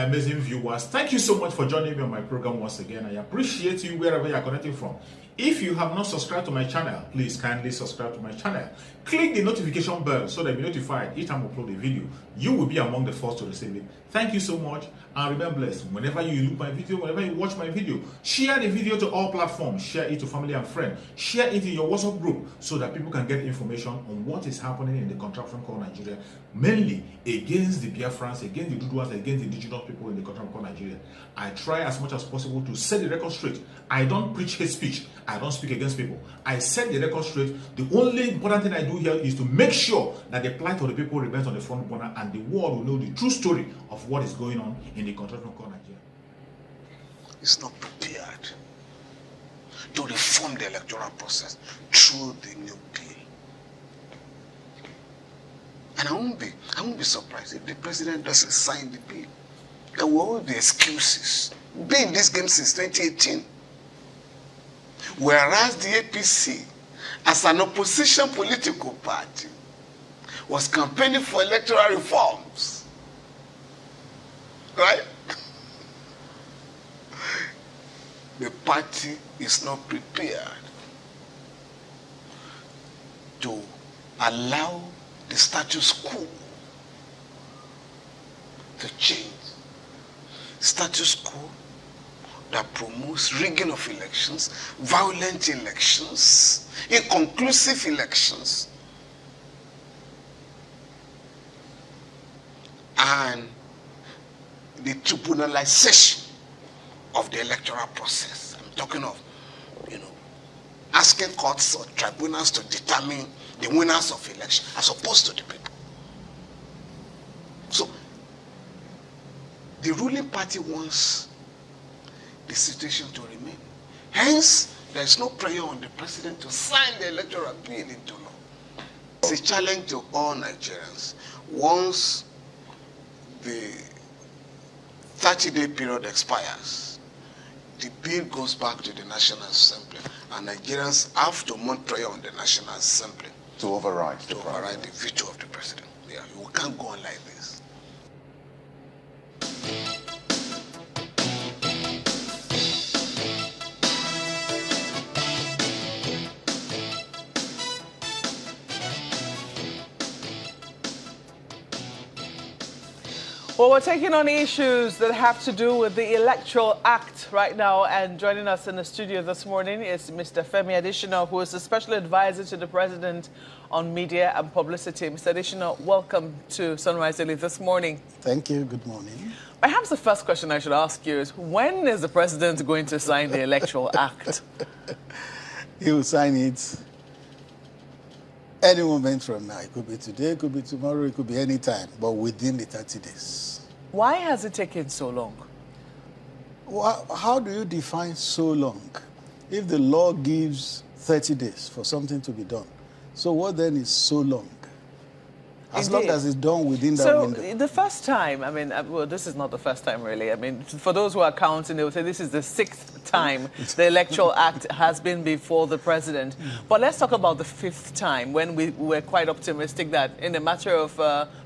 amazing viewers. Thank you so much for joining me on my program once again. I appreciate you wherever you are connecting from. If you have not subscribed to my channel, please kindly subscribe to my channel. Click the notification bell so that you'll be notified each time I upload a video. You will be among the first to receive it. Thank you so much and remain blessed. Whenever you look my video, whenever you watch my video, share the video to all platforms. Share it to family and friends. Share it in your WhatsApp group so that people can get information on what is happening in the contraption called Nigeria, mainly against the Biafrans, against the Duduas, against the indigenous people in the contraption called Nigeria. I try as much as possible to set the record straight. I don't preach hate speech. I don't speak against people. I set the record straight. The only important thing I do here is to make sure that the plight of the people remains on the front burner and the world will know the true story of what is going on in the contraption called Nigeria. Is not prepared to reform the electoral process through the new bill. And I won't be surprised if the president doesn't sign the bill. There will always be excuses. Been in this game since 2018. Whereas the APC, as an opposition political party, was campaigning for electoral reforms. Right? The party is not prepared to allow the status quo to change. Status quo that promotes rigging of elections, violent elections, inconclusive elections, and the tribunalization of the electoral process. I'm talking of, asking courts or tribunals to determine the winners of election as opposed to the people. So, the ruling party wants the situation to remain. Hence, there is no prayer on the president to sign the electoral bill into law. It's a challenge to all Nigerians. Once the 30-day period expires, the bill goes back to the National Assembly, and Nigerians have to mount prayer on the National Assembly to override the veto of the president. Yeah, we can't go on like this. Well, we're taking on issues that have to do with the Electoral Act right now, and joining us in the studio this morning is Mr. Femi Adesina, who is the Special Advisor to the President on Media and Publicity. Mr. Adesina, welcome to Sunrise Daily this morning. Thank you. Good morning. Perhaps the first question I should ask you is, when is the President going to sign the Electoral Act? He will sign it any moment from now. It could be today, it could be tomorrow, it could be any time, but within the 30 days. Why has it taken so long? Well, how do you define so long? If the law gives 30 days for something to be done, so what then is so long? As long as it's done within that window. So the first time, well, this is not the first time really. For those who are counting, they will say this is the 6th time the Electoral Act has been before the president. But let's talk about the 5th time, when we were quite optimistic that in a matter of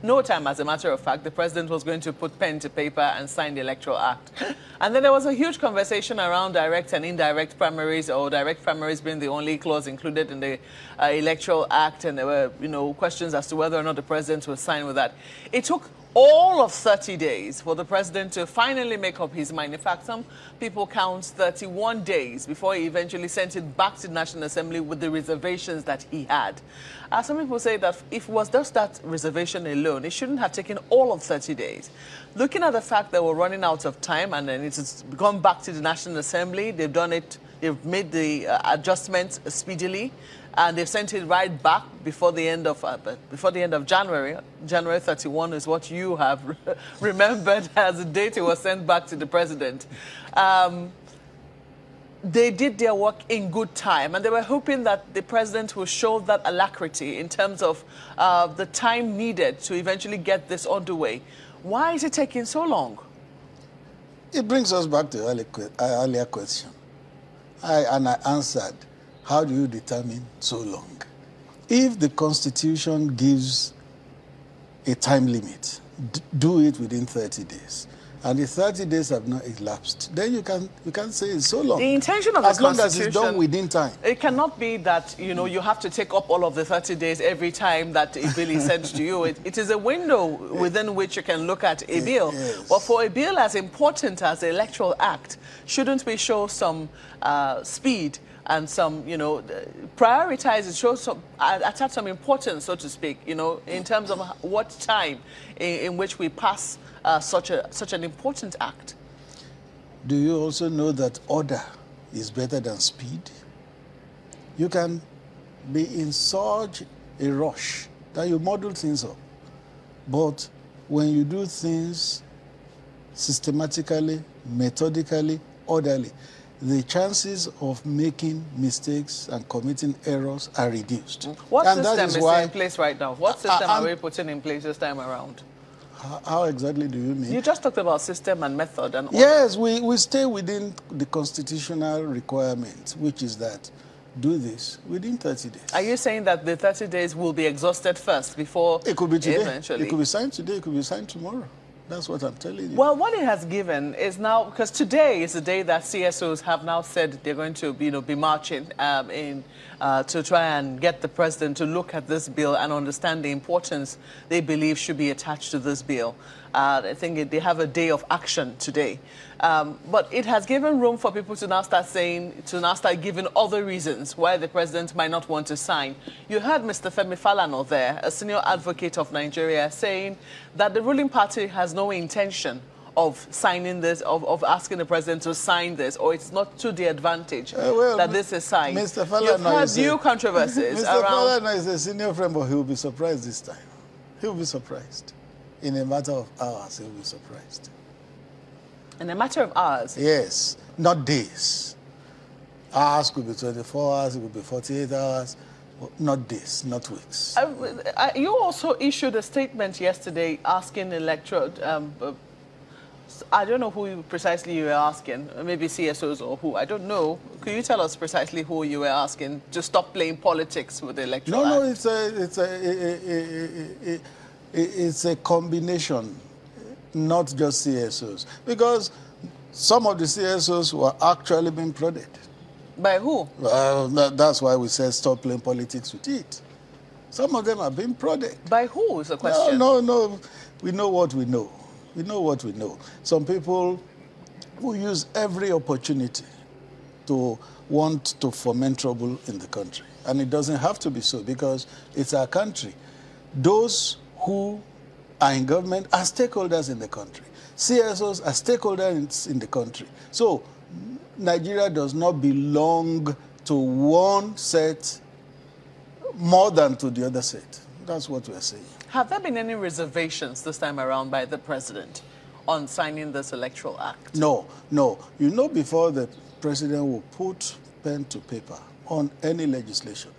no time, as a matter of fact, the president was going to put pen to paper and sign the Electoral Act. And then there was a huge conversation around direct and indirect primaries, or direct primaries being the only clause included in the Electoral Act, and there were, questions as to whether or not the president will sign with that. It took all of 30 days for the president to finally make up his mind. In fact, some people count 31 days before he eventually sent it back to the National Assembly with the reservations that he had. Some people say that if it was just that reservation alone, it shouldn't have taken all of 30 days. Looking at the fact that we're running out of time and then it's gone back to the National Assembly, they've done it, they've made the adjustments speedily, and they've sent it right back before the end of January. January 31 is what you have remembered as the date it was sent back to the president. They did their work in good time, and they were hoping that the president will show that alacrity in terms of the time needed to eventually get this underway. Why is it taking so long? It brings us back to the earlier question. I answered, how do you determine so long? If the Constitution gives a time limit, do it within 30 days. and the 30 days have not elapsed, then you can say it's so long. The intention of as the long as it's done within time. It cannot be that, you know, you have to take up all of the 30 days every time that a bill is sent to you. It is a window within which you can look at a bill. Yes. But for a bill as important as the Electoral Act, shouldn't we show some speed and some, you know, prioritize it, show some, attach some importance, so to speak, you know, in terms of what time in which we pass such an important act? Do you also know that order is better than speed? You can be in such a rush that you muddle things up. But when you do things systematically, methodically, orderly, the chances of making mistakes and committing errors are reduced. What and system is in place right now? What system are we putting in place this time around? How exactly do you mean? You just talked about system and method. And yes, we stay within the constitutional requirement, which is that do this within 30 days. Are you saying that the 30 days will be exhausted first before it could be today. Eventually? It could be signed today. It could be signed tomorrow. That's what I'm telling you. Well, what it has given is now, because today is the day that CSOs have now said they're going to, you know, be marching to try and get the president to look at this bill and understand the importance they believe should be attached to this bill. I think they have a day of action today. But it has given room for people to now start giving other reasons why the president might not want to sign. You heard Mr. Femi Falana there, a senior advocate of Nigeria, saying that the ruling party has no intention of signing this, of asking the president to sign this, or it's not to the advantage that this is signed. Mr. Falana, you've heard new controversies Mr. around... Falana is a senior friend, but he will be surprised this time. He will be surprised. In a matter of hours, he will be surprised. In a matter of hours? Yes, not days. Hours could be 24 hours, it could be 48 hours. Not days, not weeks. You also issued a statement yesterday asking Electoral... I don't know who precisely you were asking, maybe CSOs or who, I don't know. Could you tell us precisely who you were asking to stop playing politics with the Electoral Act? No, it's a combination, not just CSOs. Because some of the CSOs were actually being prodded. By who? That's why we said stop playing politics with it. Some of them are being prodded. By who is the question? No. We know what we know. We know what we know. Some people who use every opportunity to want to foment trouble in the country. And it doesn't have to be so because it's our country. Those who are in government are stakeholders in the country. CSOs are stakeholders in the country. So Nigeria does not belong to one set more than to the other set. That's what we're saying. Have there been any reservations this time around by the president on signing this Electoral Act? No. You know, before the president will put pen to paper on any legislation,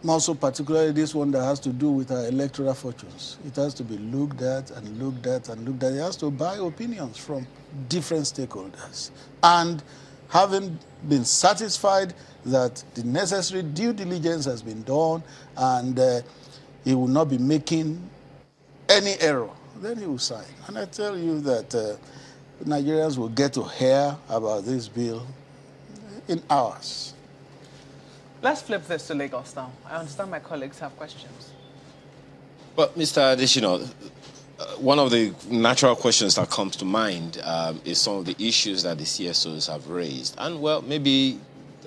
also particularly this one that has to do with our electoral fortunes, it has to be looked at and looked at and looked at. It has to buy opinions from different stakeholders. And having been satisfied that the necessary due diligence has been done and he will not be making any error, then he will sign. And I tell you that Nigerians will get to hear about this bill in hours. Let's flip this to Lagos now. I understand my colleagues have questions. Well, Mr. Adesina, one of the natural questions that comes to mind is some of the issues that the CSOs have raised. And, well, maybe,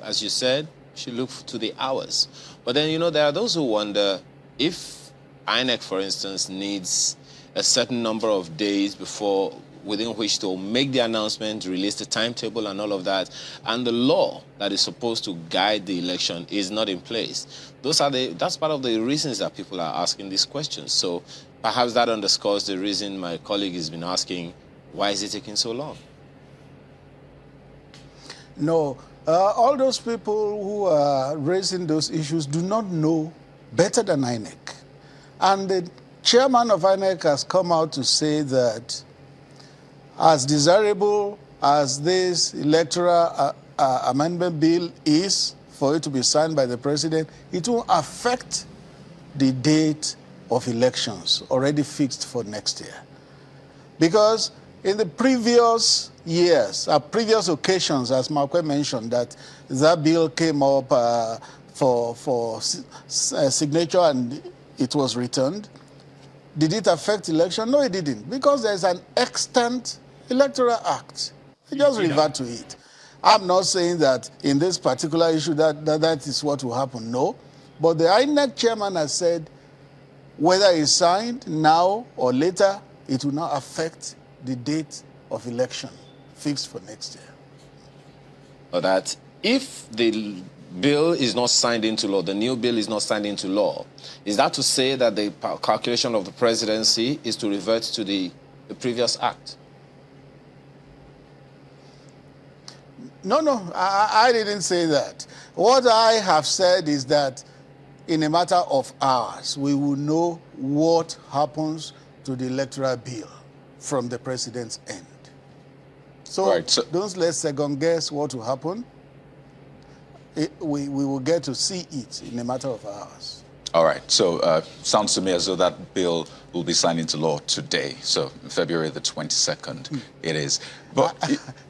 as you said, should look to the hours. But then, you know, there are those who wonder if INEC, for instance, needs a certain number of days within which to make the announcement, release the timetable and all of that, and the law that is supposed to guide the election is not in place. That's part of the reasons that people are asking these questions. So perhaps that underscores the reason my colleague has been asking, why is it taking so long? No, all those people who are raising those issues do not know better than INEC. And the chairman of INEC has come out to say that as desirable as this electoral amendment bill is for it to be signed by the president, it will affect the date of elections already fixed for next year. Because in the previous years, previous occasions, as Marque mentioned, that bill came up for signature and it was returned. Did it affect election? No, it didn't, because there's an extant Electoral Act. You just revert to it. I'm not saying that in this particular issue that is what will happen, no. But the INEC chairman has said whether it's signed now or later, it will not affect the date of election fixed for next year. Or that if the bill is not signed into law, the new bill is not signed into law, is that to say that the calculation of the presidency is to revert to the previous act? No, I didn't say that. What I have said is that in a matter of hours, we will know what happens to the electoral bill from the president's end. So, right, so don't let's second guess what will happen. We will get to see it in a matter of hours. all right, so sounds to me as though that bill will be signed into law today. So February the 22nd, it is. But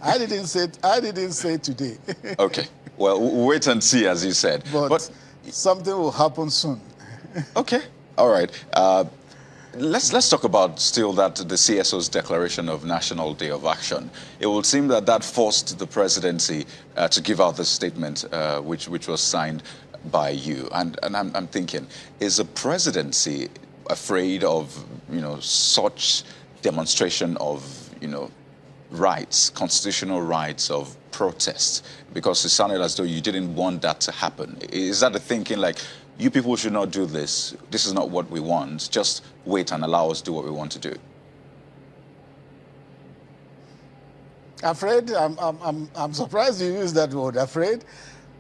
I didn't say today. okay, well, we'll wait and see, as you said. But something will happen soon. Okay, all right. Let's talk about still that the CSO's declaration of National Day of Action. It would seem that forced the presidency to give out the statement which was signed by you. And I'm thinking, is the presidency afraid of such demonstration of rights, constitutional rights of protest? Because it sounded as though you didn't want that to happen. Is that the thinking, like, you people should not do this, this is not what we want, just wait and allow us to do what we want to do? Afraid? I'm surprised you use that word, afraid.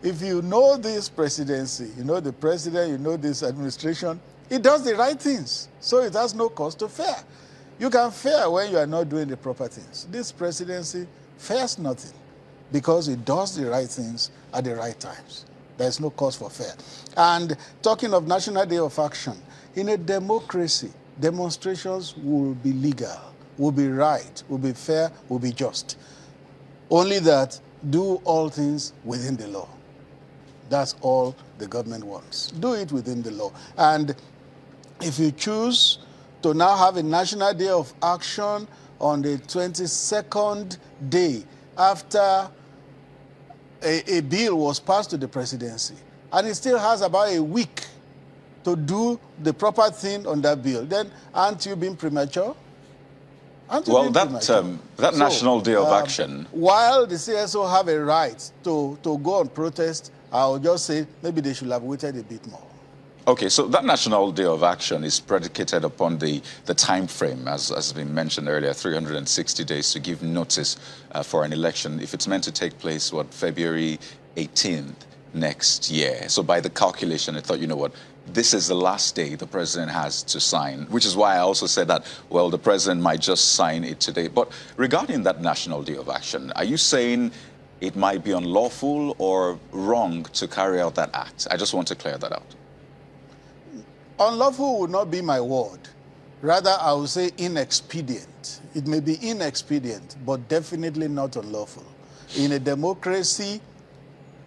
If you know this presidency, you know the president, you know this administration, it does the right things, so it has no cause to fear. You can fear when you are not doing the proper things. This presidency fears nothing because it does the right things at the right times. There's no cause for fear. And talking of National Day of Action, in a democracy, demonstrations will be legal, will be right, will be fair, will be just. Only that, do all things within the law. That's all the government wants. Do it within the law. And if you choose to now have a National Day of Action on the 22nd day after a bill was passed to the presidency, and it still has about a week to do the proper thing on that bill, then aren't you being premature? Well, that National Day of Action... While the CSO have a right to go on protest, I'll just say maybe they should have waited a bit more. Okay, so that National Day of Action is predicated upon the time frame, as has been mentioned earlier, 360 days to give notice for an election. If it's meant to take place, February 18th next year. So by the calculation, I thought, you know what, this is the last day the president has to sign, which is why I also said that, well, the president might just sign it today. But regarding that National Day of Action, are you saying it might be unlawful or wrong to carry out that act? I just want to clear that out. Unlawful would not be my word. Rather, I would say inexpedient. It may be inexpedient, but definitely not unlawful. In a democracy,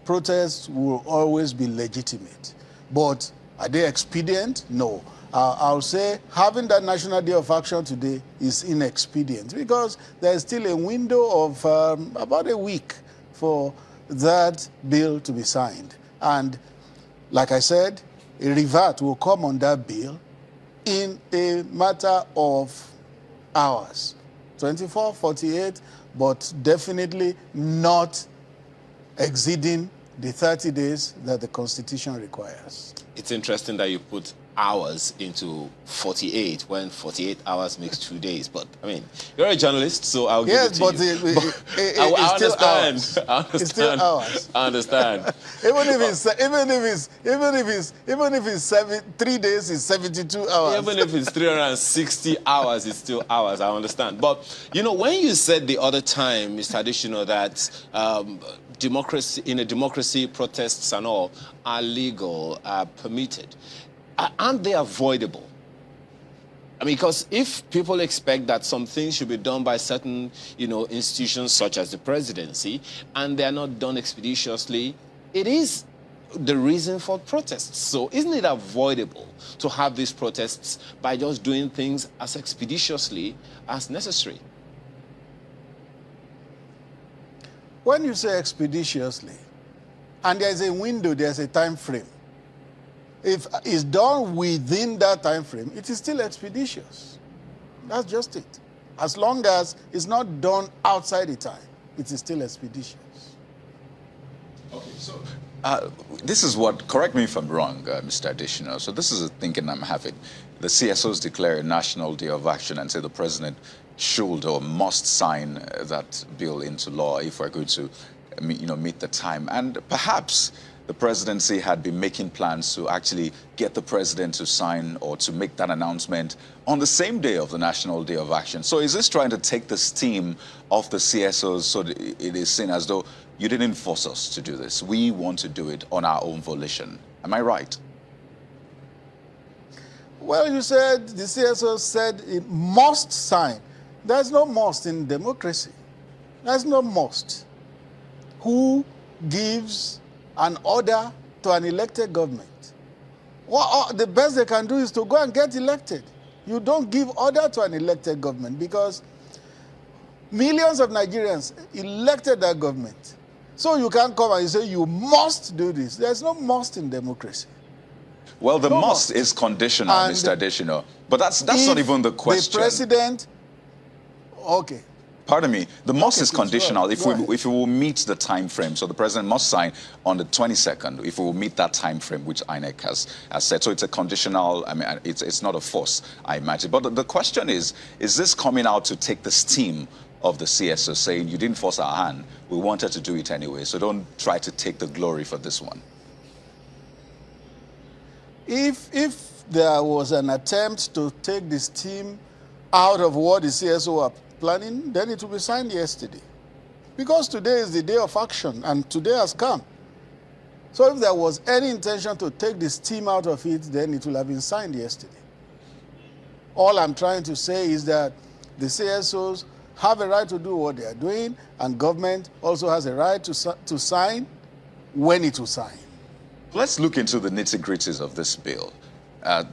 protests will always be legitimate. But are they expedient? No. I'll say having that National Day of Action today is inexpedient because there's still a window of about a week for that bill to be signed. And like I said, a revert will come on that bill in a matter of hours, 24, 48, but definitely not exceeding the 30 days that the Constitution requires. It's interesting that you put hours into 48 when 48 hours makes 2 days. But, I mean, you're a journalist, so I'll give it to you. I understand. It's still hours. I understand. Even if it's 3 days, it's 72 hours. Even if it's 360 hours, it's still hours. I understand. But, when you said the other time, Mr. Adesina, that democracy, in a democracy, protests and all are legal, are permitted, aren't they avoidable? I mean, because if people expect that some things should be done by certain, institutions such as the presidency, and they are not done expeditiously, it is the reason for protests. So isn't it avoidable to have these protests by just doing things as expeditiously as necessary? When you say expeditiously, and there's a window, there's a time frame, if it's done within that time frame, it is still expeditious. That's just it. As long as it's not done outside the time, it is still expeditious. Okay, so this is what, correct me if I'm wrong, Mr. Adesina. So this is the thinking I'm having. The CSOs declare a national day of action and say the president should or must sign that bill into law if we're going to, meet the time. And perhaps the presidency had been making plans to actually get the president to sign or to make that announcement on the same day of the National Day of Action. So is this trying to take the steam off the CSOs so that it is seen as though you didn't force us to do this? We want to do it on our own volition. Am I right? Well, you said, the CSO said it must sign. There's no must in democracy. There's no must. Who gives an order to an elected government? Well, the best they can do is to go and get elected. You don't give order to an elected government because millions of Nigerians elected that government. So you can't come and say you must do this. There's no must in democracy. Well, the No must must. is conditional, And Mr. Adesina. But that's not even the question. The president, okay. Pardon me. The must is please, conditional. go ahead. If we will meet the time frame, so the president must sign on the 22nd. If we will meet that time frame, which INEC has said, so it's a conditional. I mean, it's not a force, I imagine. But the question is this coming out to take the steam of the CSO, saying you didn't force our hand, we wanted to do it anyway, so don't try to take the glory for this one? If there was an attempt to take this team out of what the CSO are planning, then it will be signed yesterday. Because today is the day of action, and today has come. So if there was any intention to take this team out of it, then it will have been signed yesterday. All I'm trying to say is that the CSOs have a right to do what they are doing, and government also has a right to sign when it will sign. Let's look into the nitty-gritties of this bill.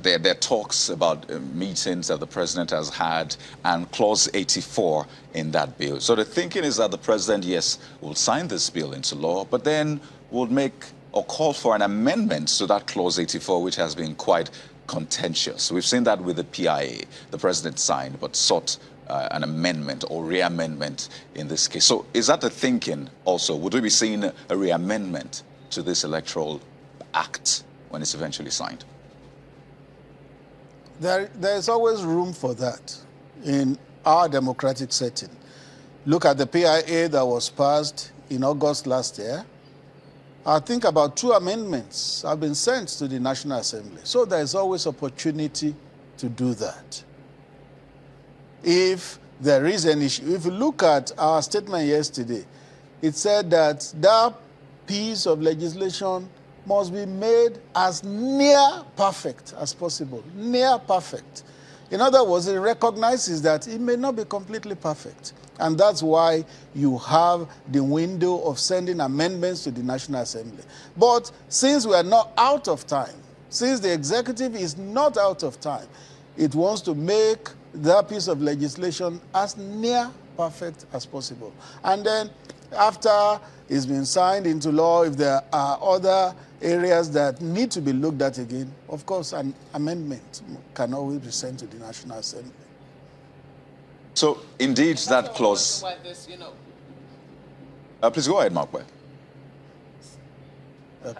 There are talks about meetings that the president has had and Clause 84 in that bill. So the thinking is that the president, yes, will sign this bill into law, but then will make or call for an amendment to that Clause 84, which has been quite contentious. We've seen that with the PIA. The president signed but sought an amendment or re-amendment in this case. So is that the thinking also? Would we be seeing a re-amendment to this Electoral Act when it's eventually signed? There is always room for that in our democratic setting. Look at the PIA that was passed in August last year. I think about 2 amendments have been sent to the National Assembly. So there is always opportunity to do that. If there is an issue, if you look at our statement yesterday, it said that that piece of legislation must be made as near perfect as possible. Near perfect. In other words, it recognizes that it may not be completely perfect. And that's why you have the window of sending amendments to the National Assembly. But since we are not out of time, since the executive is not out of time, it wants to make that piece of legislation as near perfect as possible. And then after it's been signed into law, if there are other areas that need to be looked at again, of course, an amendment can always be sent to the National Assembly. So, indeed, that clause... please go ahead, Mark.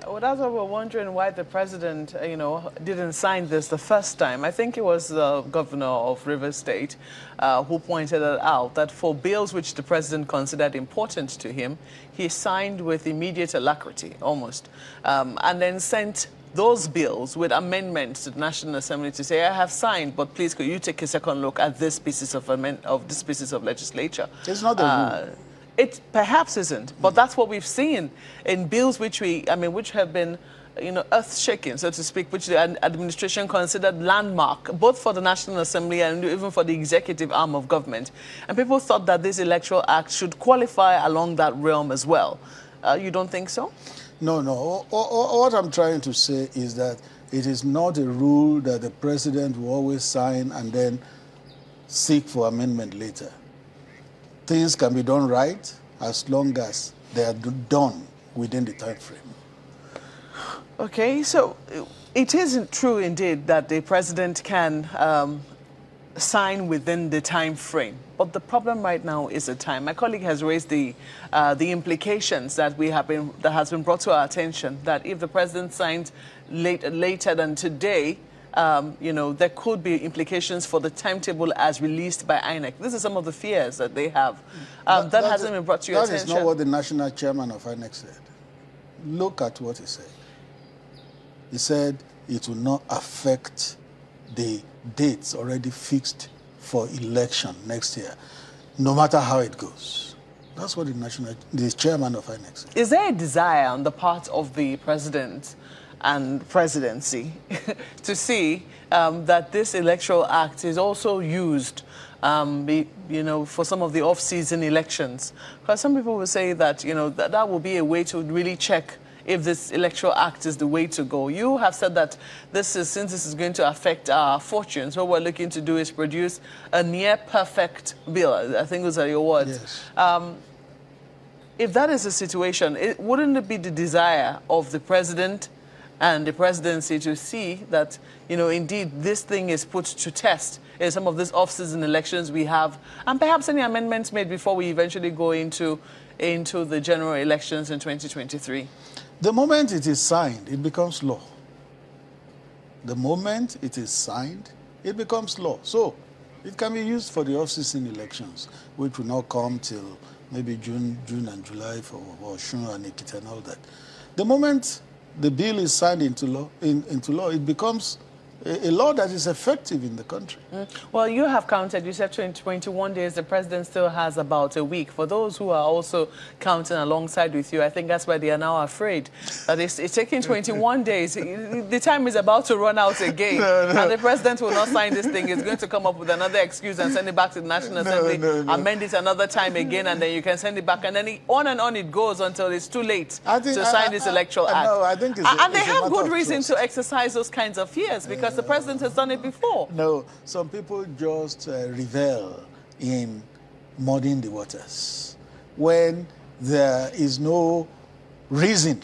Well, that's why we're wondering why the president, didn't sign this the first time. I think it was the governor of Rivers State who pointed it out, that for bills which the president considered important to him, he signed with immediate alacrity, almost, and then sent those bills with amendments to the National Assembly to say, I have signed, but please could you take a second look at this pieces of legislature. It's not the rule. It perhaps isn't, but that's what we've seen in bills which have been earth-shaking, so to speak, which the administration considered landmark, both for the National Assembly and even for the executive arm of government. And people thought that this Electoral Act should qualify along that realm as well. You don't think so? No, no. What I'm trying to say is that it is not a rule that the president will always sign and then seek for amendment later. Things can be done right as long as they are done within the time frame. Okay, so it isn't true indeed that the president can sign within the time frame. But the problem right now is the time. My colleague has raised the implications that has been brought to our attention, that if the president signs later than today, there could be implications for the timetable as released by INEC. This is some of the fears that they have. That hasn't been brought to your attention. That is not what the national chairman of INEC said. Look at what he said. He said it will not affect the dates already fixed for election next year, no matter how it goes. That's what the chairman of INEC said. Is there a desire on the part of the president and presidency to see that this Electoral Act is also used for some of the off-season elections? Because some people will say that, that will be a way to really check if this Electoral Act is the way to go. You have said that since this is going to affect our fortunes, what we're looking to do is produce a near-perfect bill. I think those are your words. Yes. If that is the situation, wouldn't it be the desire of the president and the presidency to see that, indeed this thing is put to test in some of these off-season elections we have, and perhaps any amendments made before we eventually go into the general elections in 2023? The moment it is signed, it becomes law. The moment it is signed, it becomes law. So it can be used for the off-season elections, which will not come till maybe June and July for Osun and Ekiti and all that. The moment the bill is signed into law, it becomes a law that is effective in the country. Well, you have counted, you said 21 days. The president still has about a week. For those who are also counting alongside with you, I think that's why they are now afraid that it's taking 21 days. The time is about to run out again. And the president will not sign this thing. He's going to come up with another excuse and send it back to the National Assembly, amend it another time again, and then you can send it back. And then on and on it goes until it's too late to sign this Electoral Act. No, I think and they have good reason to exercise those kinds of fears, because the president has done it before. No, some people just revel in muddying the waters when there is no reason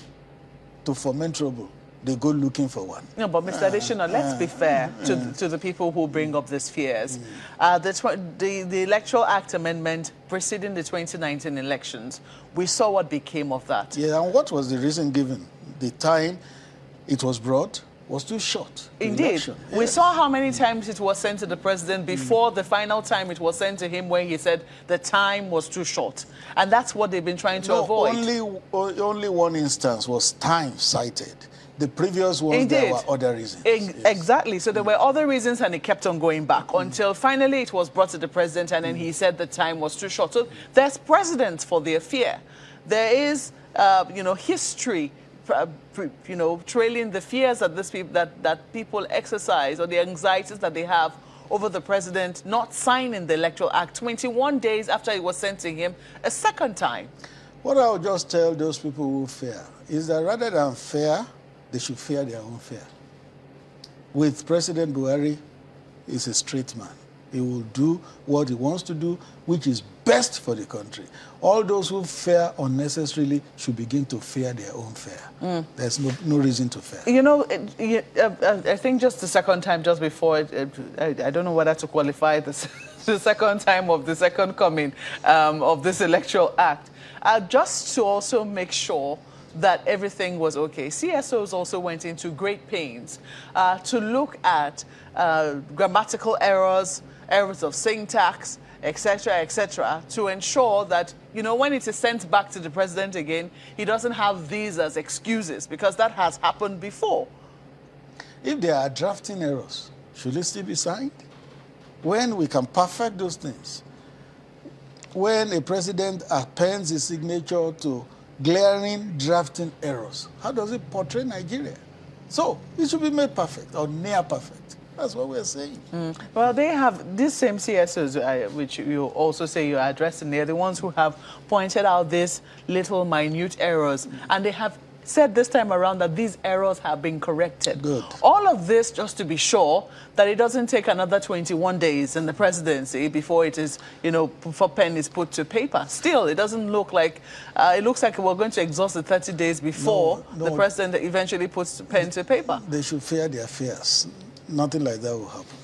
to foment trouble. They go looking for one. No, but Mr. Adesina, let's be fair to the people who bring up these fears. The Electoral Act amendment preceding the 2019 elections, we saw what became of that. Yeah, and what was the reason given? The time it was brought was too short. Indeed. Yes. We saw how many times it was sent to the president before the final time it was sent to him, when he said the time was too short. And that's what they've been trying to avoid. Only one instance was time cited. The previous ones, there were other reasons. Exactly. So there were other reasons, and it kept on going back until finally it was brought to the president, and then he said the time was too short. So there's precedent for their fear. There is, history, trailing the fears that people exercise, or the anxieties that they have over the president not signing the Electoral Act 21 days after it was sent to him a second time. What I would just tell those people who fear is that rather than fear, they should fear their own fear. With President Buhari, he's a straight man. He will do what he wants to do, which is best for the country. All those who fear unnecessarily should begin to fear their own fear. There's no reason to fear. I think just the second time, just before, I don't know whether to qualify this, the second time of the second coming of this Electoral Act, just to also make sure that everything was okay. CSOs also went into great pains to look at grammatical errors of syntax, etc., to ensure that, when it is sent back to the president again, he doesn't have these as excuses, because that has happened before. If there are drafting errors, should it still be signed? When we can perfect those things, when a president appends his signature to glaring drafting errors. How does it portray Nigeria? So it should be made perfect or near perfect. That's what we're saying. Well, they have these same CSOs, which you also say you're addressing. They're the ones who have pointed out these little minute errors, and they have said this time around that these errors have been corrected. Good. All of this just to be sure that it doesn't take another 21 days in the presidency before it is, before pen is put to paper. Still, it doesn't look like, it looks like we're going to exhaust the 30 days before the president eventually puts pen to paper. They should fear their fears. Nothing like that will happen.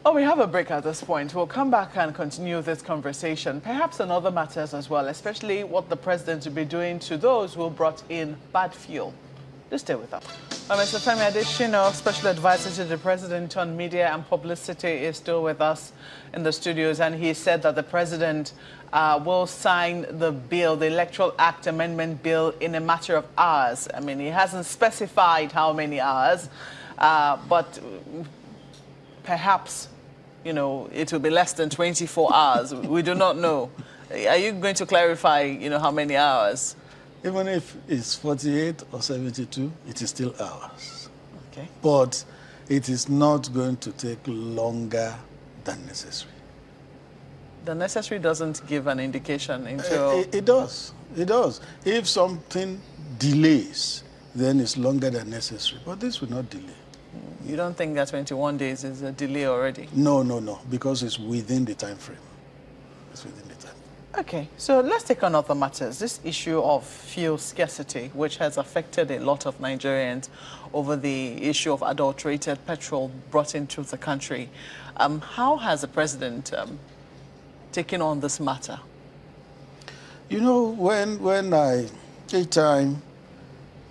Oh, we have a break at this point. We'll come back and continue this conversation, perhaps on other matters as well, especially what the president will be doing to those who brought in bad fuel. Just stay with us. Mr. Femi Adesina, Special Advisor to the President on Media and Publicity, is still with us in the studios, and he said that the president will sign the bill, the Electoral Act Amendment Bill, in a matter of hours. I mean, he hasn't specified how many hours, but perhaps, it will be less than 24 hours. We do not know. Are you going to clarify, how many hours? Even if it's 48 or 72, it is still hours. Okay. But it is not going to take longer than necessary. The necessary doesn't give an indication into... It does. It does. If something delays, then it's longer than necessary. But this will not delay. You don't think that 21 days is a delay already? No, because it's within the time frame. It's within the time. Okay, so let's take on other matters. This issue of fuel scarcity, which has affected a lot of Nigerians over the issue of adulterated petrol brought into the country. How has the president taken on this matter? Each time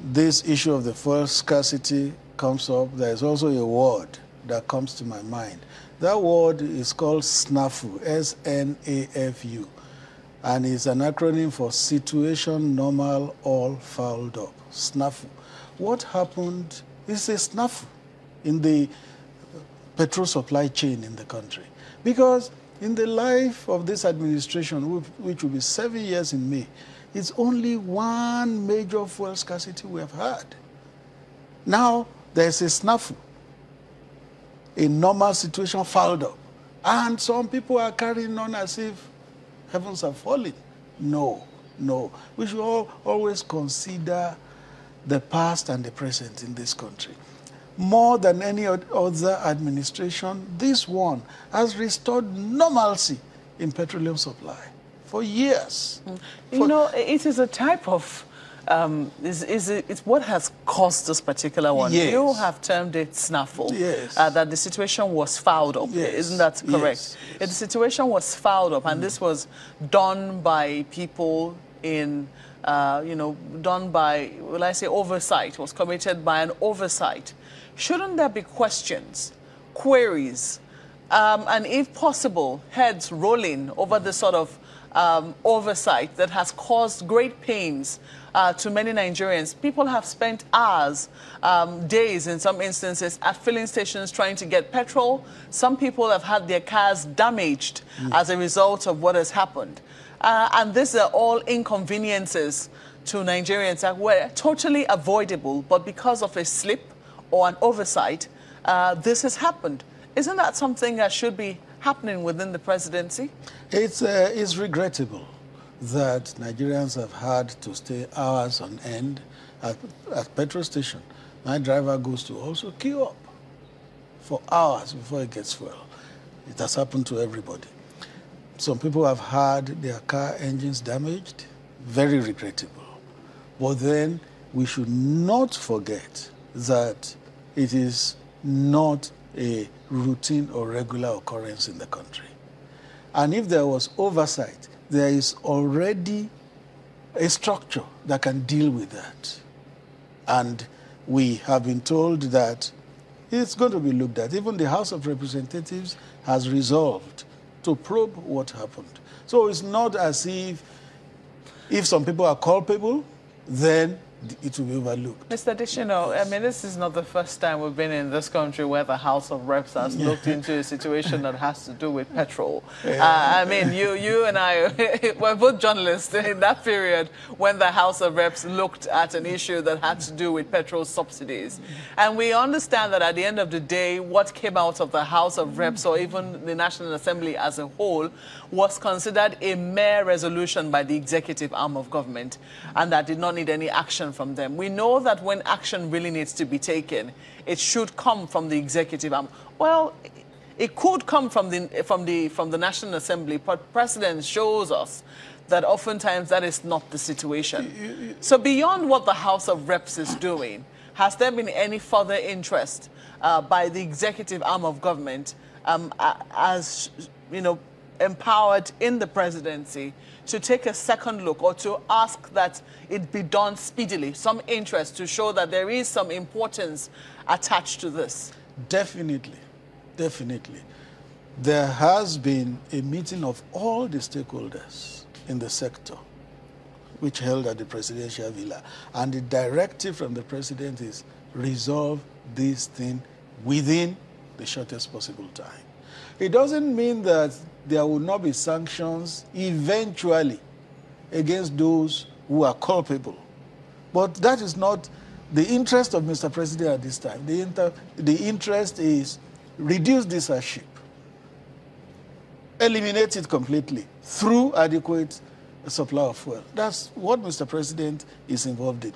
this issue of the fuel scarcity comes up, there's also a word that comes to my mind. That word is called SNAFU, S-N-A-F-U, and it's an acronym for Situation Normal All Fouled Up, SNAFU. What happened is a SNAFU in the petrol supply chain in the country. Because in the life of this administration, which will be 7 years in May, it's only one major fuel scarcity we have had. Now, there's a snafu, a normal situation fouled up. And some people are carrying on as if heavens are falling. No. We should always consider the past and the present in this country. More than any other administration, this one has restored normalcy in petroleum supply for years. It is a type of... it's what has caused this particular one. Yes. You have termed it snaffle. Yes. That the situation was fouled up. Yes. Isn't that correct? Yes. The situation was fouled up, and this was done by people in, done by, will I say oversight, was committed by an oversight. Shouldn't there be questions, queries, and if possible, heads rolling over the sort of oversight that has caused great pains to many Nigerians? People have spent hours, days in some instances, at filling stations trying to get petrol. Some people have had their cars damaged as a result of what has happened. And these are all inconveniences to Nigerians that were totally avoidable, but because of a slip or an oversight, this has happened. Isn't that something that should be happening within the presidency? It's regrettable that Nigerians have had to stay hours on end at petrol station. My driver goes to also queue up for hours before he gets fuel. It has happened to everybody. Some people have had their car engines damaged. Very regrettable. But then we should not forget that it is not a routine or regular occurrence in the country. And if there was oversight, there is already a structure that can deal with that. And we have been told that it's going to be looked at. Even the House of Representatives has resolved to probe what happened. So it's not as if some people are culpable, then it will be overlooked. Mr. Adesina, I mean, this is not the first time we've been in this country where the House of Reps has looked into a situation that has to do with petrol. I mean, you and I were both journalists in that period when the House of Reps looked at an issue that had to do with petrol subsidies. And we understand that at the end of the day, what came out of the House of Reps or even the National Assembly as a whole was considered a mere resolution by the executive arm of government, and that did not need any action from them. We know that when action really needs to be taken, it should come from the executive arm. Well, it could come from the National Assembly, but precedent shows us that oftentimes that is not the situation. So beyond what the House of Reps is doing, has there been any further interest by the executive arm of government as, you know, empowered in the presidency to take a second look or to ask that it be done speedily, some interest to show that there is some importance attached to this? Definitely, definitely. There has been a meeting of all the stakeholders in the sector, which held at the presidential villa. And the directive from the president is resolve this thing within the shortest possible time. It doesn't mean that there will not be sanctions eventually against those who are culpable. But that is not the interest of Mr. President at this time. The interest is reduce this hardship, eliminate it completely through adequate supply of fuel. That's what Mr. President is involved in.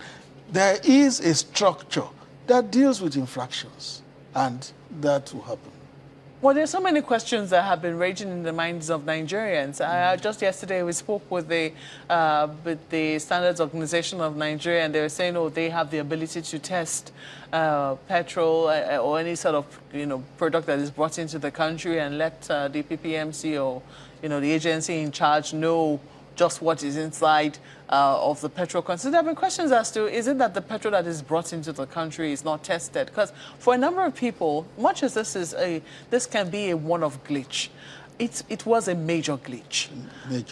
There is a structure that deals with infractions, and that will happen. Well, there's so many questions that have been raging in the minds of Nigerians. Just yesterday, we spoke with the Standards Organization of Nigeria, and they were saying, oh, they have the ability to test petrol or any sort of, you know, product that is brought into the country and let the PPMC or, you know, the agency in charge know just what is inside of the petrol consumed. There have been questions as to, is it that the petrol that is brought into the country is not tested? Because for a number of people, much as this can be a one-off glitch, it was a major glitch.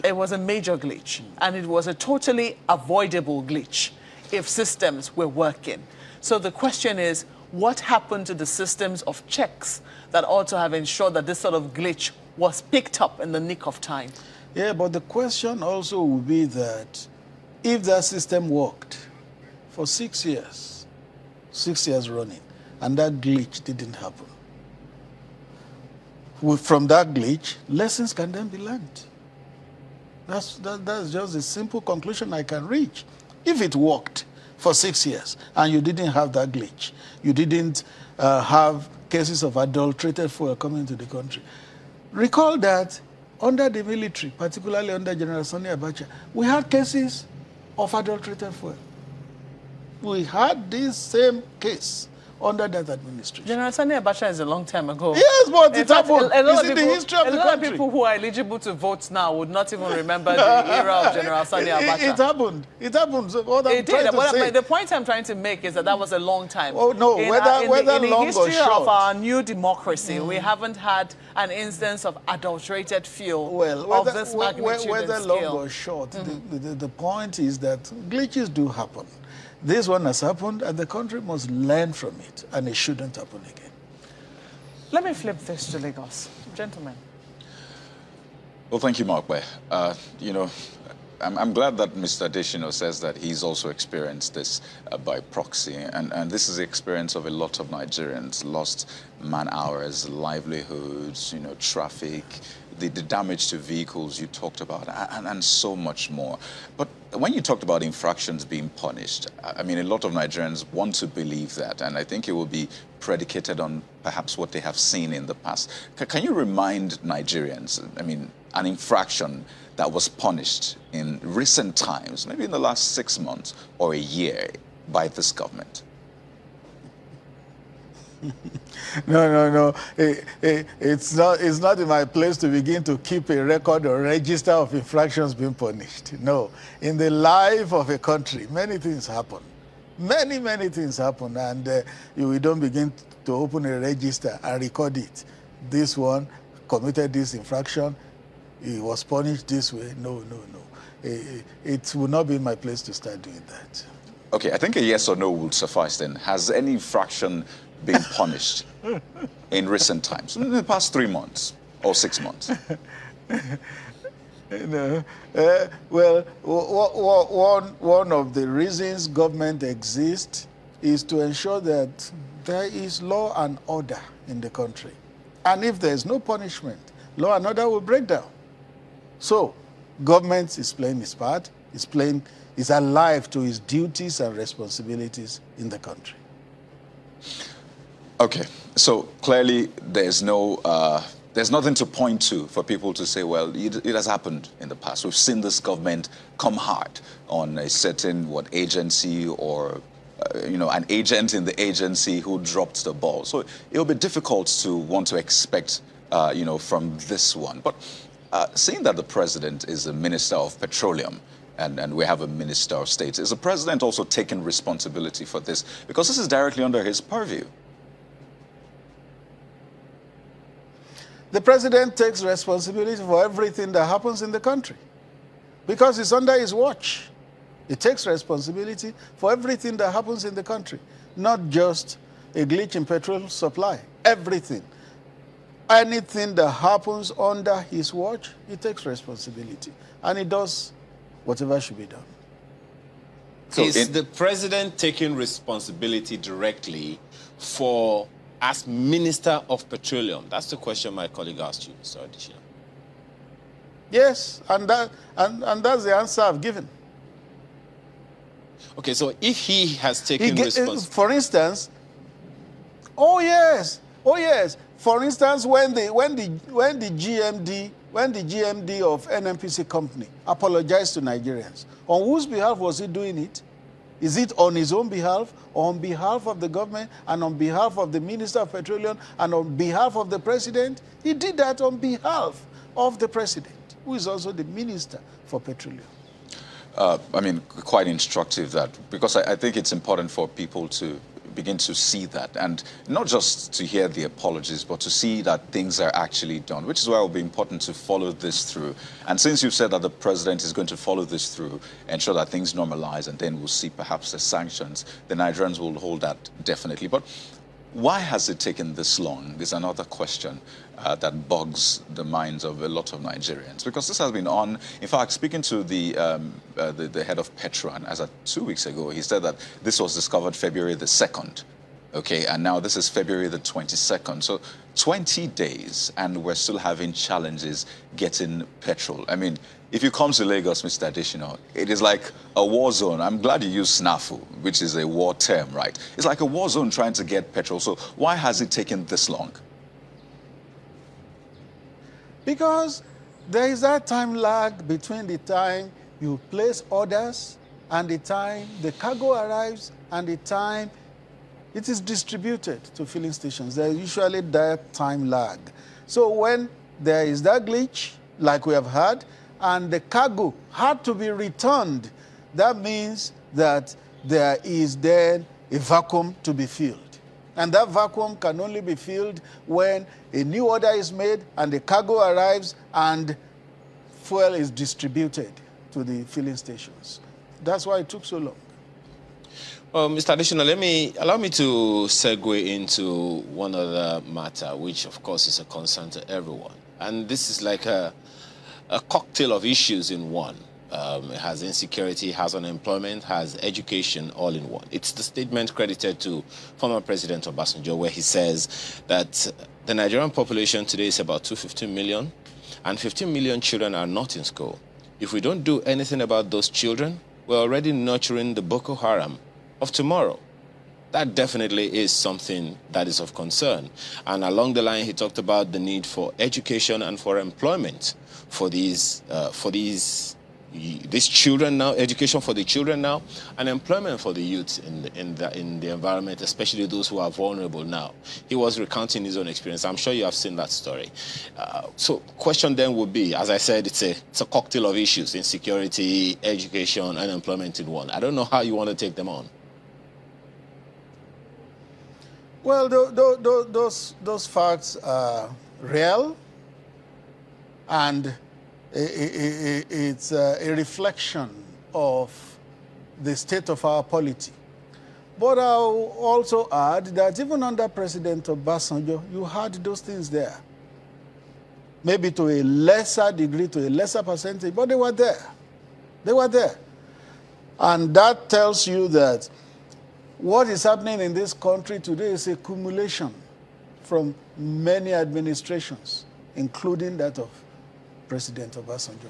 It was a major glitch, and it was a totally avoidable glitch if systems were working. So the question is, what happened to the systems of checks that ought to have ensured that this sort of glitch was picked up in the nick of time? Yeah, but the question also would be that if that system worked for 6 years running, and that glitch didn't happen, from that glitch, lessons can then be learned. That's just a simple conclusion I can reach. If it worked for 6 years and you didn't have that glitch, you didn't have cases of adulterated fuel coming into the country, recall that under the military, particularly under General Sani Abacha, we had cases of adulterated fuel. We had this same case under that administration. General Sani Abacha is a long time ago. Yes, but it happened. It's in the history of the country. A lot of people who are eligible to vote now would not even remember the era of General Sani Abacha. It happened. It happened. So what it did. The point I'm trying to make is that was a long time. Oh, no. Whether long or short. In the history of our new democracy, we haven't had an instance of adulterated fuel of this magnitude whether and scale. Long or short, the point is that glitches do happen. This one has happened, and the country must learn from it, and it shouldn't happen again. Let me flip this to Lagos. Gentlemen. Well, thank you, Mark. You know, I'm glad that Mr. Adesina says that he's also experienced this by proxy, and this is the experience of a lot of Nigerians, lost man-hours, livelihoods, you know, traffic, the damage to vehicles you talked about, and so much more. But when you talked about infractions being punished, I mean, a lot of Nigerians want to believe that, and I think it will be predicated on perhaps what they have seen in the past. Can you remind Nigerians, I mean, an infraction that was punished in recent times, maybe in the last 6 months or a year, by this government? No. It's not in my place to begin to keep a record or register of infractions being punished. No. In the life of a country, many things happen. Many things happen, and we don't begin to open a register and record it. This one committed this infraction, he was punished this way. No. It will not be in my place to start doing that. Okay, I think a yes or no would suffice then. Has any fraction been punished in recent times, in the past 3 months or 6 months? No. Well, one of the reasons government exists is to ensure that there is law and order in the country. And if there is no punishment, law and order will break down. So, government is playing its part, is alive to its duties and responsibilities in the country. Okay, so clearly there's nothing to point to for people to say, well, it has happened in the past. We've seen this government come hard on a certain agency or an agent in the agency who dropped the ball. So it'll be difficult to want to expect from this one. But seeing that the president is a minister of petroleum and we have a minister of state, is the president also taking responsibility for this? Because this is directly under his purview. The president takes responsibility for everything that happens in the country because it's under his watch. He takes responsibility for everything that happens in the country, not just a glitch in petrol supply, everything. Anything that happens under his watch, he takes responsibility, and he does whatever should be done. So is the president taking responsibility directly for, as Minister of Petroleum? That's the question my colleague asked you, Mr. Adesina. Yes, and that's the answer I've given. Okay, so if he has taken responsibility... For instance, oh yes. For instance, when the GMD of NNPC company apologized to Nigerians, on whose behalf was he doing it? Is it on his own behalf, or on behalf of the government, and on behalf of the Minister of Petroleum, and on behalf of the President? He did that on behalf of the President, who is also the Minister for Petroleum. Quite instructive that, because I think it's important for people to begin to see that, and not just to hear the apologies, but to see that things are actually done, which is why it will be important to follow this through. And since you've said that the president is going to follow this through, ensure that things normalize, and then we'll see perhaps the sanctions, the Nigerians will hold that definitely. But why has it taken this long is another question that bogs the minds of a lot of Nigerians, because this has been on. In fact, speaking to the head of Petron as of 2 weeks ago, he said that this was discovered February the 2nd, okay, and now this is February the 22nd. So 20 days, and we're still having challenges getting petrol. I mean, if you come to Lagos, Mr. Adesina, it is like a war zone. I'm glad you used snafu, which is a war term, right? It's like a war zone trying to get petrol. So why has it taken this long? Because there is that time lag between the time you place orders and the time the cargo arrives and the time it is distributed to filling stations. There is usually that time lag. So when there is that glitch, like we have had, and the cargo had to be returned, that means that there is then a vacuum to be filled. And that vacuum can only be filled when a new order is made and the cargo arrives and fuel is distributed to the filling stations. That's why it took so long. Well, Mr. Adesina, allow me to segue into one other matter, which of course is a concern to everyone. And this is like a cocktail of issues in one. It has insecurity, has unemployment, has education, all in one. It's the statement credited to former President Obasanjo, where he says that the Nigerian population today is about 250 million, and 15 million children are not in school. If we don't do anything about those children, we're already nurturing the Boko Haram of tomorrow. That definitely is something that is of concern. And along the line, he talked about the need for education and for employment for these children now, education for the children now, and employment for the youth in the environment, especially those who are vulnerable now. He was recounting his own experience. I'm sure you have seen that story. So question then would be, as I said, it's a cocktail of issues: insecurity, education, and employment in one. I don't know how you want to take them on. Well, those facts are real, and it's a reflection of the state of our polity. But I'll also add that even under President Obasanjo, you had those things there. Maybe to a lesser degree, to a lesser percentage, but they were there. They were there. And that tells you that what is happening in this country today is a accumulation from many administrations, including that of President Obasanjo.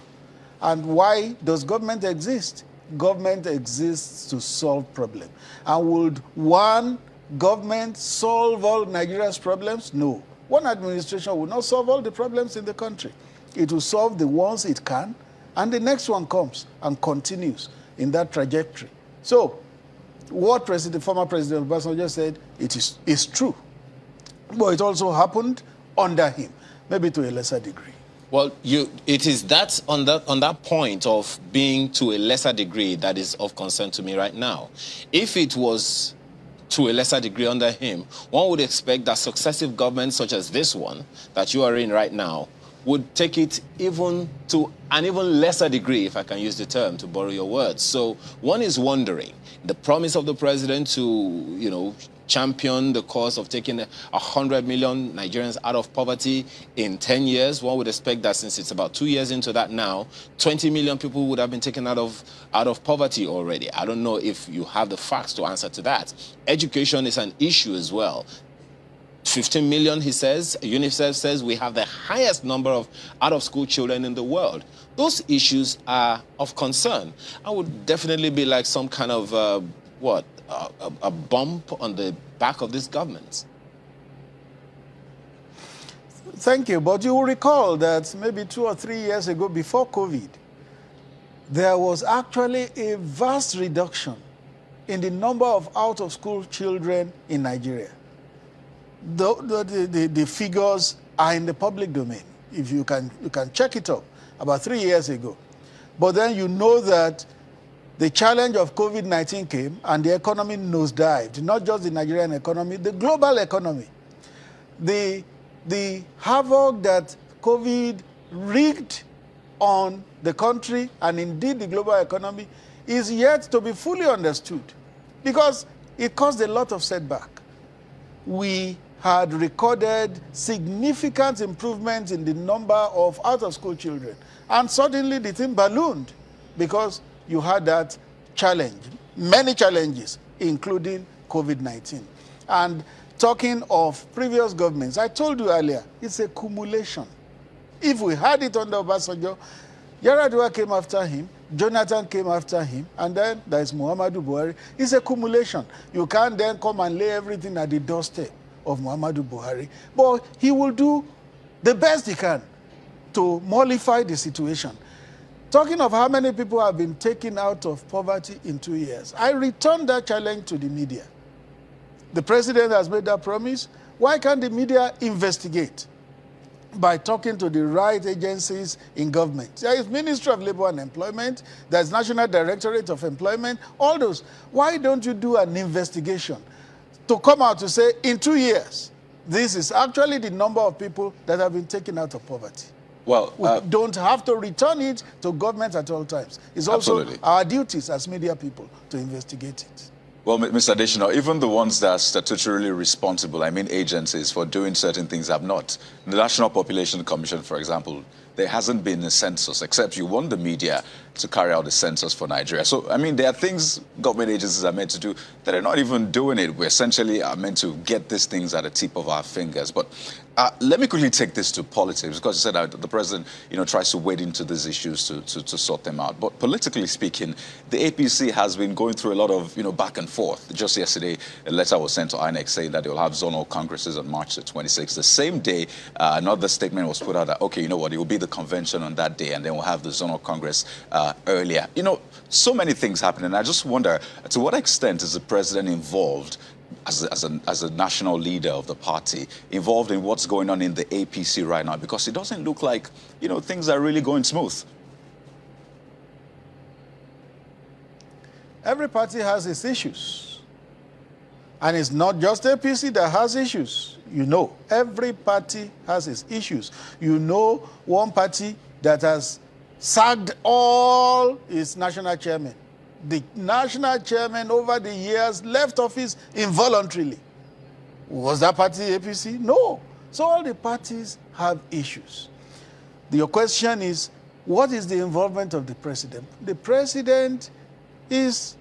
And why does government exist? Government exists to solve problems. And would one government solve all Nigeria's problems? No. One administration will not solve all the problems in the country. It will solve the ones it can, and the next one comes and continues in that trajectory. So, what former President Obasanjo said, is true. But it also happened under him, maybe to a lesser degree. Well, it is that on that point of being to a lesser degree that is of concern to me right now. If it was to a lesser degree under him, one would expect that successive governments such as this one that you are in right now would take it even to an even lesser degree, if I can use the term, to borrow your words. So one is wondering, the promise of the president to, champion the cause of taking 100 million Nigerians out of poverty in 10 years, one would expect that since it's about 2 years into that now, 20 million people would have been taken out of poverty already. I don't know if you have the facts to answer to that. Education is an issue as well. 15 million, he says, UNICEF says we have the highest number of out-of-school children in the world. Those issues are of concern. I would definitely be like some kind of, a bump on the back of this government. Thank you, but you will recall that maybe 2 or 3 years ago, before COVID, there was actually a vast reduction in the number of out-of-school children in Nigeria. The figures are in the public domain. If you can check it up, about 3 years ago. But then you know that the challenge of COVID-19 came and the economy nosedived, not just the Nigerian economy, the global economy. The havoc that COVID wreaked on the country and indeed the global economy is yet to be fully understood because it caused a lot of setback. We had recorded significant improvements in the number of out-of-school children, and suddenly the thing ballooned because you had that challenge, many challenges, including COVID-19. And talking of previous governments, I told you earlier, it's a cumulation. If we had it under Obasanjo, Yar'Adua came after him, Jonathan came after him, and then there's Muhammadu Buhari. It's a cumulation. You can't then come and lay everything at the doorstep of Muhammadu Buhari, but he will do the best he can to mollify the situation. Talking of how many people have been taken out of poverty in 2 years, I return that challenge to the media. The president has made that promise. Why can't the media investigate by talking to the right agencies in government? There is Ministry of Labor and Employment, there's National Directorate of Employment, all those. Why don't you do an investigation to come out to say, in 2 years, this is actually the number of people that have been taken out of poverty? Well, we don't have to return it to government at all times. It's also absolutely our duties as media people to investigate it. Well, Mr. Adesina, even the ones that are statutorily responsible, I mean agencies, for doing certain things have not. The National Population Commission, for example, there hasn't been a census, except you want the media to carry out the census for Nigeria. So, I mean, there are things government agencies are meant to do that are not even doing it. We essentially are meant to get these things at the tip of our fingers. But let me quickly take this to politics, because you said that the president, tries to wade into these issues to sort them out. But politically speaking, the APC has been going through a lot of, back and forth. Just yesterday, a letter was sent to INEC saying that they will have zonal congresses on March the 26th. The same day, another statement was put out that, okay, you know what, it will be the convention on that day, and then we'll have the zonal congress earlier. So many things happen, and I just wonder, to what extent is the president involved as a national leader of the party, involved in what's going on in the APC right now? Because it doesn't look like, things are really going smooth. Every party has its issues. And it's not just APC that has issues. Every party has its issues. One party that has sacked all its national chairmen the national chairman over the years left office involuntarily. Was that party APC? No. So all the parties have issues. Your question is, what is the involvement of the president? The president is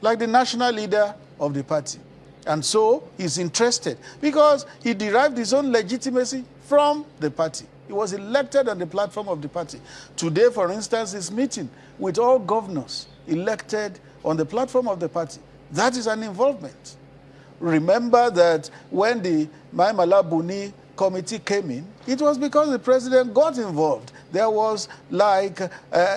like the national leader of the party. And so he's interested because he derived his own legitimacy from the party. He was elected on the platform of the party. Today, for instance, is meeting with all governors elected on the platform of the party. That is an involvement. Remember that when the Maimala Buni committee came in, it was because the president got involved. There was like a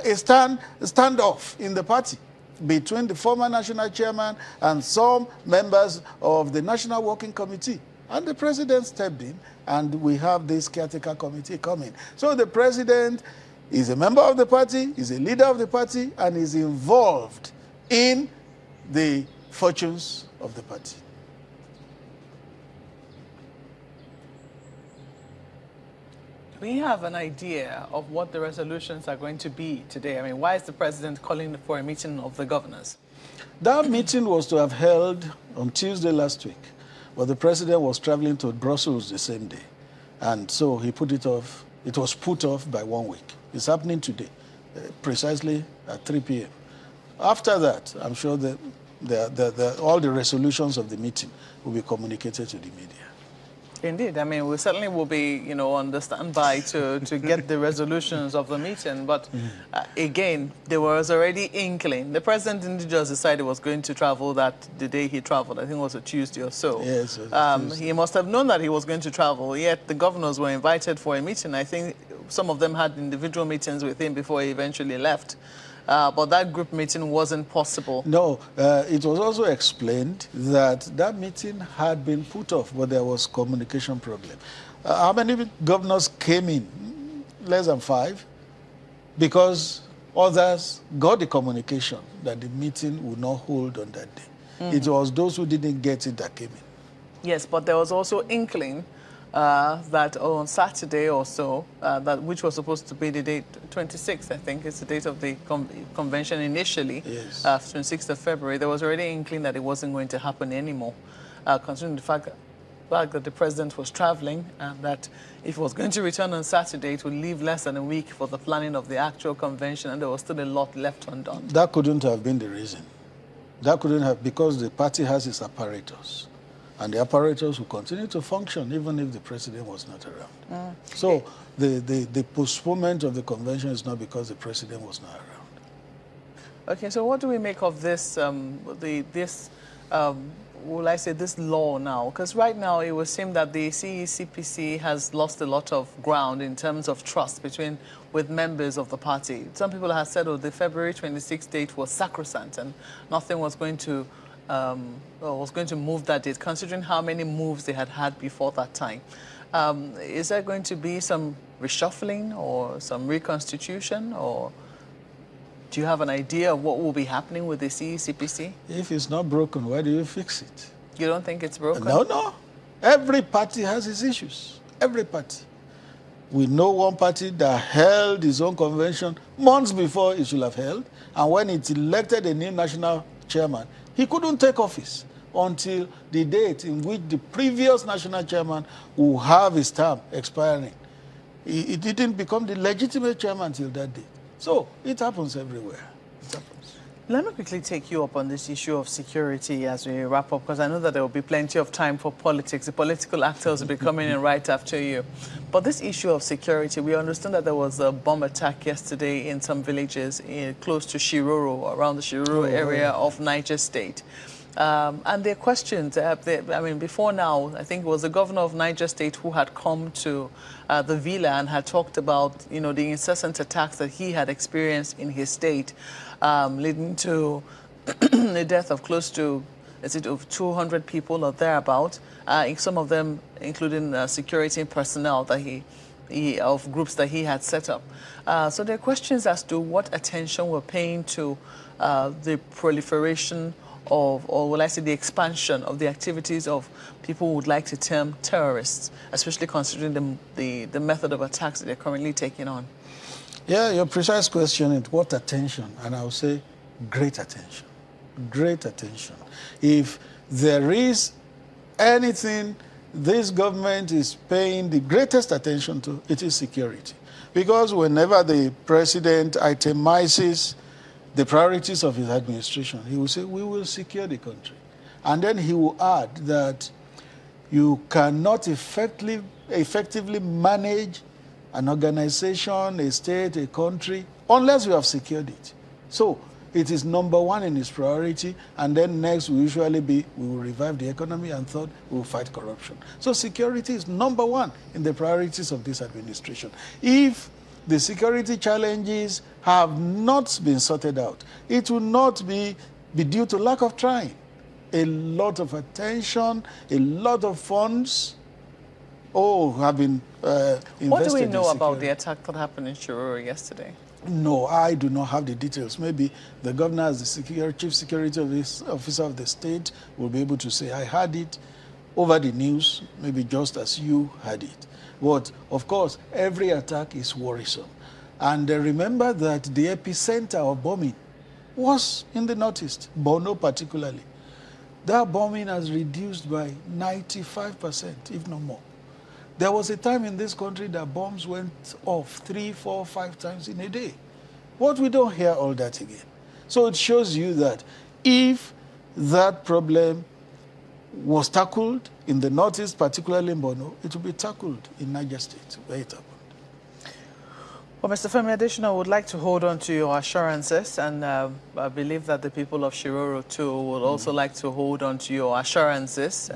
standoff in the party between the former national chairman and some members of the National Working Committee. And the president stepped in, and we have this caretaker committee coming. So the president is a member of the party, is a leader of the party, and is involved in the fortunes of the party. We have an idea of what the resolutions are going to be today. I mean, why is the president calling for a meeting of the governors? That meeting was to have held on Tuesday last week, but the president was traveling to Brussels the same day. And so he put it off. It was put off by 1 week. It's happening today, precisely at 3 p.m. After that, I'm sure that all the resolutions of the meeting will be communicated to the media. Indeed. I mean, we certainly will be, on the standby to get the resolutions of the meeting. But again, there was already inkling. The president didn't just decide he was going to travel the day he traveled. I think it was a Tuesday or so. Yes, it was Tuesday. He must have known that he was going to travel, yet the governors were invited for a meeting. I think some of them had individual meetings with him before he eventually left. But that group meeting wasn't possible. No, it was also explained that that meeting had been put off, but there was communication problem. How many governors came in? Less than 5, because others got the communication that the meeting would not hold on that day. Mm-hmm. It was those who didn't get it that came in. Yes, but there was also inkling that on Saturday or so, which was supposed to be the date, 26th, I think, is the date of the convention initially, yes. 26th of February, there was already inkling that it wasn't going to happen anymore, considering the fact that the president was traveling and that if he was going to return on Saturday, it would leave less than a week for the planning of the actual convention, and there was still a lot left undone. That couldn't have been the reason. That couldn't have, because the party has its apparatus. And the apparatus will continue to function even if the president was not around. So the postponement of the convention is not because the president was not around. Okay, so what do we make of this, this law now? Because right now it would seem that the CECPC has lost a lot of ground in terms of trust with members of the party. Some people have said, the February 26th date was sacrosanct and nothing was going to move that date, considering how many moves they had before that time. Is there going to be some reshuffling or some reconstitution, or do you have an idea of what will be happening with the CECPC? If it's not broken, why do you fix it? You don't think it's broken? No. Every party has its issues. Every party. We know one party that held its own convention months before it should have held, and when it elected a new national chairman, he couldn't take office until the date in which the previous national chairman will have his term expiring. He didn't become the legitimate chairman until that date. So it happens everywhere. It happens. Let me quickly take you up on this issue of security as we wrap up, because I know that there will be plenty of time for politics. The political actors will be coming in right after you. But this issue of security, we understand that there was a bomb attack yesterday in some villages close to Shiroro, around the Shiroro area of Niger State. And there are questions. Before now, I think it was the governor of Niger State who had come to the villa and had talked about, the incessant attacks that he had experienced in his state, leading to the death of close to, of 200 people or thereabout. Some of them including security personnel that of groups that he had set up. So there are questions as to what attention we're paying to the proliferation of, or will I say the expansion of the activities of people who would like to term terrorists, especially considering the method of attacks that they're currently taking on. Yeah, your precise question is what attention, and I would say great attention. Great attention. If there is anything this government is paying the greatest attention to, it is security. Because whenever the president itemizes the priorities of his administration, he will say, we will secure the country. And then he will add that you cannot effectively manage an organization, a state, a country, unless you have secured it. So it is number one in its priority, and then next will usually be, we will revive the economy, and third, we will fight corruption. So security is number one in the priorities of this administration. If the security challenges have not been sorted out, it will not be due to lack of trying. A lot of attention, a lot of funds, have been invested. What do we know about the attack that happened in Shiroro yesterday? No, I do not have the details. Maybe the governor, as the chief security officer of the state, will be able to say, I heard it over the news, maybe just as you had it. But, of course, every attack is worrisome. And remember that the epicenter of bombing was in the northeast, Borno particularly. That bombing has reduced by 95%, if not more. There was a time in this country that bombs went off 3, 4, 5 times in a day. But we don't hear all that again. So it shows you that if that problem was tackled in the northeast, particularly in Borno, it will be tackled in Niger State, where it happened. Well, Mr. Femi Adesina, would like to hold on to your assurances, and I believe that the people of Shiroro too would also like to hold on to your assurances,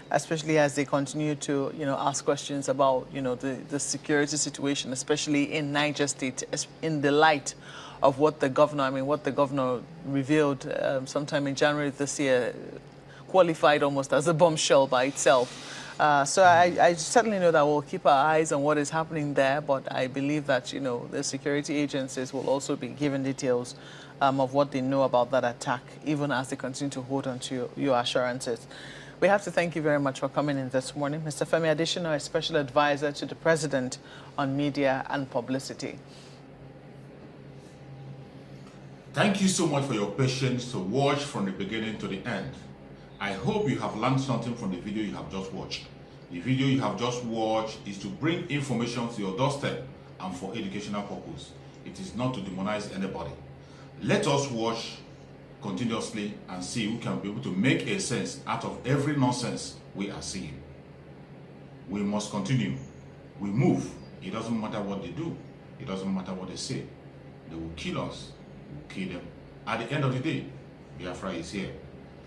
especially as they continue to, ask questions about, the security situation, especially in Niger State, in the light of what the governor revealed sometime in January this year, qualified almost as a bombshell by itself. So I certainly know that we'll keep our eyes on what is happening there, but I believe that, the security agencies will also be given details of what they know about that attack, even as they continue to hold on to your assurances. We have to thank you very much for coming in this morning. Mr. Femi Adesina, a special advisor to the President on media and publicity. Thank you so much for your patience to watch from the beginning to the end. I hope you have learned something from the video you have just watched. The video you have just watched is to bring information to your doorstep and for educational purpose. It is not to demonize anybody. Let us watch continuously and see who can be able to make a sense out of every nonsense we are seeing. We must continue. We move. It doesn't matter what they do. It doesn't matter what they say. They will kill us. We will kill them. At the end of the day, Biafra is here.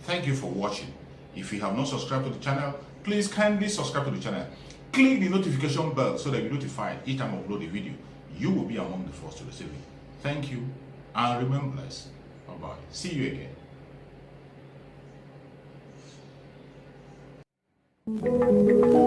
Thank you for watching. If you have not subscribed to the channel, please kindly subscribe to the channel. Click the notification bell so that you're notified each time I upload a video. You will be among the first to receive it. Thank you and remain blessed. Bye-bye. See you again.